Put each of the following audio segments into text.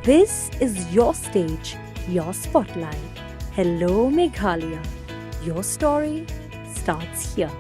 This is your stage, your spotlight. Hello, Meghalaya. Your story starts here.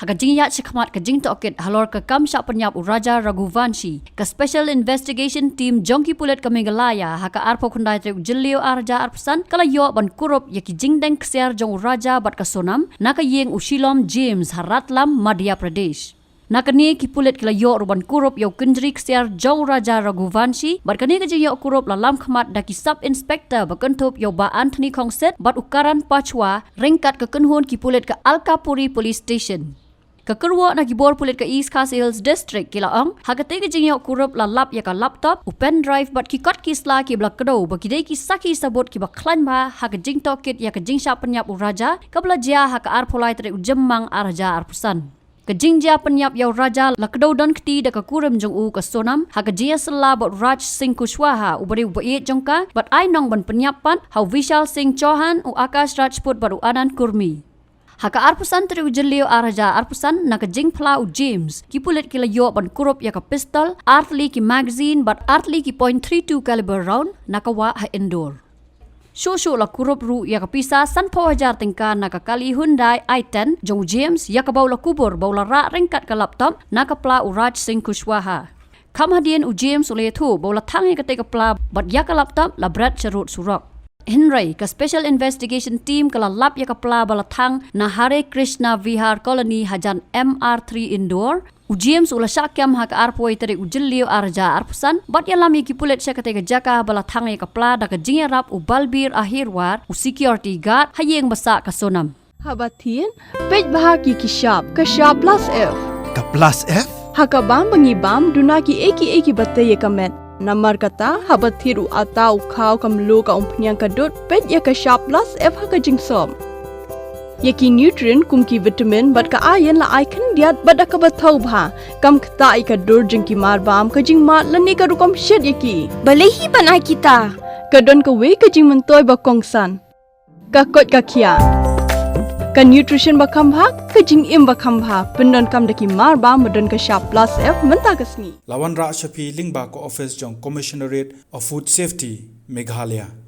Hakajing yat shikmat kajing Tohkit halor ka kam syak penyap Raja Raghuvanshi ka Special Investigation Team Jongki Pulet ka Meghalaya haka arpo kundai trek jilio arja arpsan kala yo ban kurup yaki Jingdeng Ksiar jong Raja bat ka sonam naka yeng Shillong James haratlam Madhya Pradesh. Nakani ki pulet kala yo ruban kurup yo kendri Ksiar jong Raja Raghuvanshi bat kani ka yo kurup lalam khmat daki Sub Inspector bakentup yo ba Anthony Khongset bat ukaran pachwa ringkat ka kenhun ki pulet ka Alkapuri Police Station. Ka Kyrwoh na gibor pulit ka Ïingsah Hills District kilaang hagate ka jingyo kurup lalap ya ka laptop u pen drive bat ki kot kisla ki blak kado bakidai ki saki sabot ki ba Khlem ba haga jing Tohkit ya ka jing sya penyap u raja ka belajia haka arpolai tere u jemmang arja arpusan. Ka jingja penyap ya raja lakdo don kti da ka kurum jong u ka sonam haga jia sela bot Raj Singh Kushwaha u bari u bait jongka bat ai nong ban penyapan hau Vishal Singh Chauhan u Akash Rajput bat u Anand Kurmi. Haka arpusan teriu jelio araja arpusan naka jing pla u James ki pulit kila yo ban kurup ya ka pistol artli ki magazine bat artli ki .32 caliber round naka wa ha indoor. Shosho la kurup ru ya ka pisa san hajar tingka naka kali Hyundai i10 jong James ya ka baula kubur baula ra ringkat ka laptop naka pla u Raj Singh Kushwaha. Kamhadian u James ule thu baula tangi ka teka pla bat ya ka laptop la Brad Charut Surok. Henry ka Special Investigation Team kala lap ya ka pla balathang na Hare Krishna Vihar Colony hajan MR3 indoor u James ula syakyam hak arpoi tere u jilio arja arpusan bat ya lami ki pulet sya katega jaka balathang ya ka pla da ka jingerap u balbir ahirwar u security guard hayeng basa ka sonam habatin pej bahaki ki shop plus F ka plus F haka bam bangi bam dunaki eki batte ye kamet Namar kata habat thiru atau kau kamlu ka umpnyang kadut pet ya ka sharp plus F haka jingsom. Yaki nutrient kum ki vitamin bat ka iron la icon diat bat ka bathau bha kam kta I ka dur jing ki mar bam ka jing mat lani ka rukom shed yaki. Balehi banai kita. Ka don ka we ka jing mentoy ba kongsan. Ka kot ka kia. Ka nutrition ba khambha ka jing im ba khambha pendon kam daki mar bam madon ka sharp plus F menta kasni. Lawan Ra Shafi Lingba ko office jong Commissionerate of Food Safety Meghalaya.